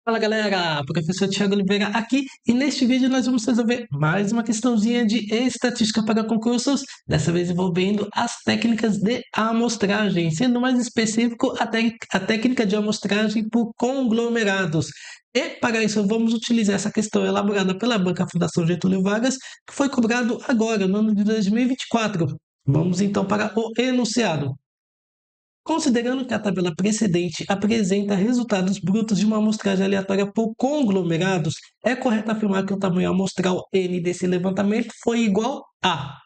Fala galera, professor Thiago Oliveira aqui e neste vídeo nós vamos resolver mais uma questãozinha de estatística para concursos, dessa vez envolvendo as técnicas de amostragem, sendo mais específico a técnica de amostragem por conglomerados. E para isso vamos utilizar essa questão elaborada pela Banca Fundação Getúlio Vargas, que foi cobrado agora, no ano de 2024. Vamos então para o enunciado. Considerando que a tabela precedente apresenta resultados brutos de uma amostragem aleatória por conglomerados, é correto afirmar que o tamanho amostral N desse levantamento foi igual a.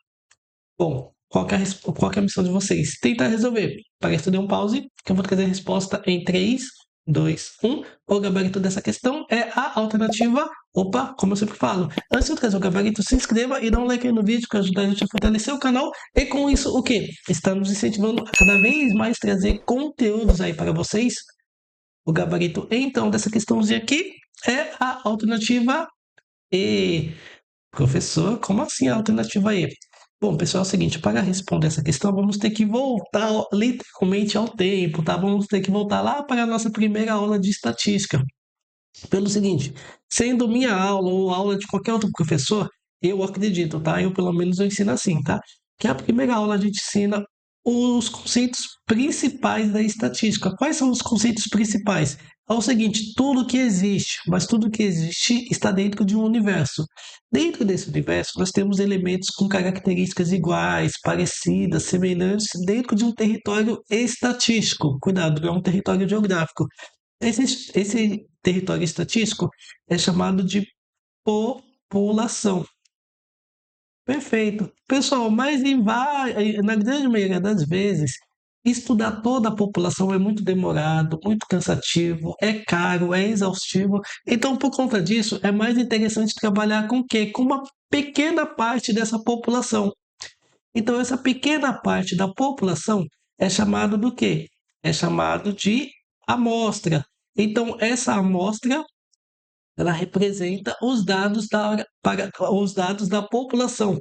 Bom, qual que é a missão de vocês? Tentar resolver. Para isso, dê um pause, que eu vou trazer a resposta em 3, 2, 1. O gabarito dessa questão é a alternativa. Opa, como eu sempre falo, antes de eu trazer o gabarito, se inscreva e dá um like aí no vídeo que ajuda a gente a fortalecer o canal. E com isso, o quê? Estamos incentivando a cada vez mais trazer conteúdos aí para vocês. O gabarito, então, dessa questãozinha aqui é a alternativa E. Professor, como assim a alternativa E? Bom, pessoal, é o seguinte, para responder essa questão, vamos ter que voltar literalmente ao tempo, tá? Vamos ter que voltar lá para a nossa primeira aula de estatística. Pelo seguinte, sendo minha aula ou aula de qualquer outro professor, eu acredito, tá? Eu pelo menos eu ensino assim, tá? Que a primeira aula a gente ensina os conceitos principais da estatística. Quais são os conceitos principais? É o seguinte, tudo que existe, mas tudo que existe está dentro de um universo. Dentro desse universo, nós temos elementos com características iguais, parecidas, semelhantes, dentro de um território estatístico. Cuidado, não é um território geográfico. Esse território estatístico é chamado de população. Perfeito. Pessoal, mas na grande maioria das vezes, estudar toda a população é muito demorado, muito cansativo, é caro, é exaustivo. Então, por conta disso, é mais interessante trabalhar com o quê? Com uma pequena parte dessa população. Então, essa pequena parte da população é chamado do quê? É chamado de amostra. Então, essa amostra ela representa os dados da população.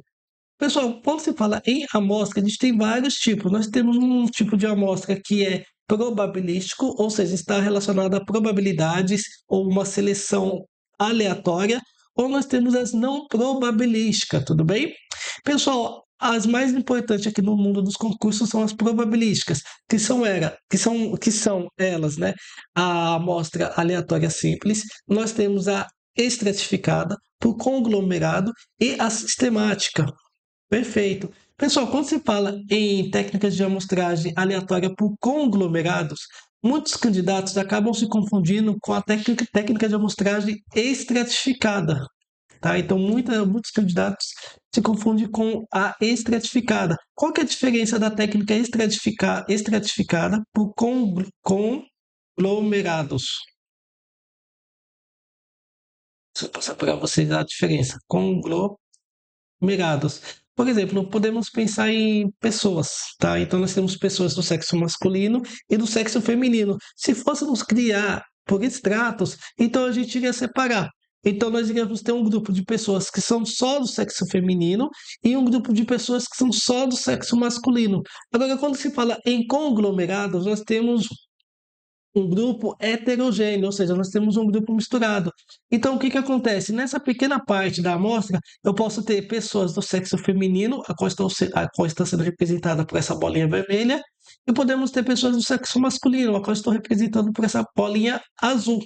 Pessoal, quando se fala em amostra, a gente tem vários tipos. Nós temos um tipo de amostra que é probabilístico, ou seja, está relacionado a probabilidades ou uma seleção aleatória, ou nós temos as não probabilísticas, tudo bem? Pessoal, as mais importantes aqui no mundo dos concursos são as probabilísticas, que são elas, né? A amostra aleatória simples, nós temos a estratificada, por conglomerado e a sistemática. Perfeito. Pessoal, quando se fala em técnicas de amostragem aleatória por conglomerados, muitos candidatos acabam se confundindo com a técnica de amostragem estratificada. Tá? Então, muitos candidatos se confundem com a estratificada. Qual que é a diferença da técnica estratificada por conglomerados? Deixa eu passar para vocês a diferença. Conglomerados. Por exemplo, podemos pensar em pessoas, tá? Então, nós temos pessoas do sexo masculino e do sexo feminino. Se fôssemos criar por estratos, então a gente iria separar. Então, nós iríamos ter um grupo de pessoas que são só do sexo feminino e um grupo de pessoas que são só do sexo masculino. Agora, quando se fala em conglomerados, nós temos um grupo heterogêneo, ou seja, nós temos um grupo misturado. Então, o que que acontece? Nessa pequena parte da amostra, eu posso ter pessoas do sexo feminino, a qual está sendo representada por essa bolinha vermelha, e podemos ter pessoas do sexo masculino, a qual estou representando por essa bolinha azul.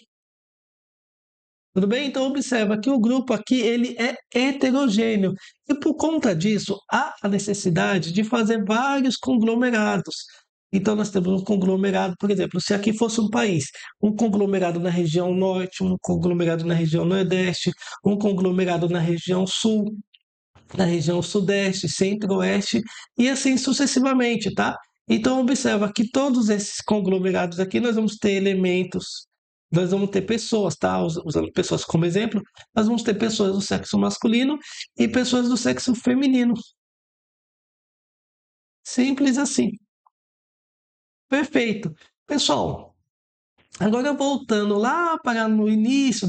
Tudo bem? Então, observa que o grupo aqui ele é heterogêneo. E por conta disso, há a necessidade de fazer vários conglomerados. Então, nós temos um conglomerado, por exemplo, se aqui fosse um país, um conglomerado na região norte, um conglomerado na região nordeste, um conglomerado na região sul, na região sudeste, centro-oeste e assim sucessivamente, tá? Então, observa que todos esses conglomerados aqui nós vamos ter elementos, nós vamos ter pessoas, tá? Usando pessoas como exemplo, nós vamos ter pessoas do sexo masculino e pessoas do sexo feminino. Simples assim. Perfeito. Pessoal, agora voltando lá para no início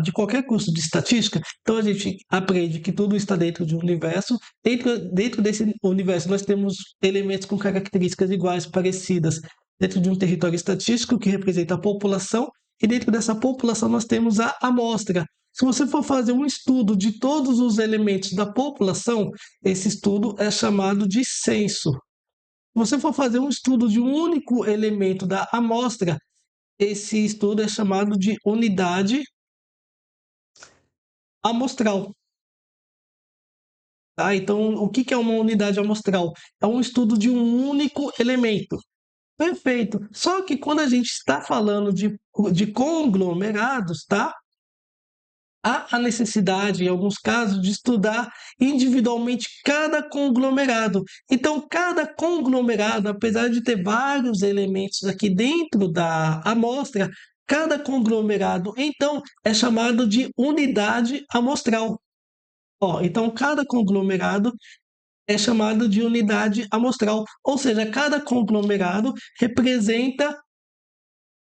de qualquer curso de estatística, então a gente aprende que tudo está dentro de um universo. Dentro desse universo nós temos elementos com características iguais, parecidas, dentro de um território estatístico que representa a população. e dentro dessa população nós temos a amostra. Se você for fazer um estudo de todos os elementos da população, esse estudo é chamado de censo. Se você for fazer um estudo de um único elemento da amostra, esse estudo é chamado de unidade amostral. Tá? Então, o que é uma unidade amostral? É um estudo de um único elemento. Perfeito. Só que quando a gente está falando de conglomerados, tá? Há a necessidade, em alguns casos, de estudar individualmente cada conglomerado. Então, cada conglomerado, apesar de ter vários elementos aqui dentro da amostra, cada conglomerado, então, é chamado de unidade amostral. Ó, então, cada conglomerado é chamado de unidade amostral, ou seja, cada conglomerado representa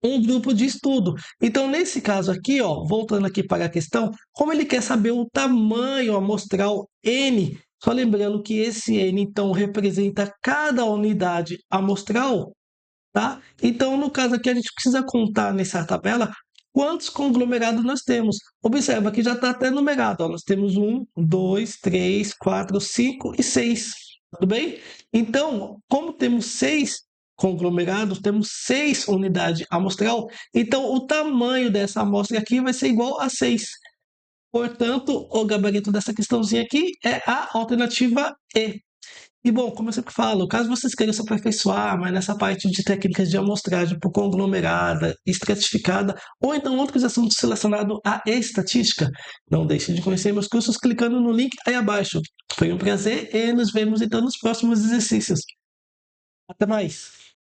um grupo de estudo. Então, nesse caso aqui, ó, voltando aqui para a questão, como ele quer saber o tamanho amostral N, só lembrando que esse N, então, representa cada unidade amostral, tá? Então, no caso aqui, a gente precisa contar nessa tabela quantos conglomerados nós temos. Observa que já está até numerado, ó, nós temos 1, 2, 3, 4, 5 e 6, tudo bem? Então, como temos 6 conglomerados, temos 6 unidades amostral, então o tamanho dessa amostra aqui vai ser igual a 6. Portanto, o gabarito dessa questãozinha aqui é a alternativa E. E bom, como eu sempre falo, caso vocês queiram se aperfeiçoar, mas nessa parte de técnicas de amostragem por conglomerada, estratificada, ou então outros assuntos relacionados à estatística, não deixe de conhecer meus cursos clicando no link aí abaixo. Foi um prazer e nos vemos então nos próximos exercícios. Até mais!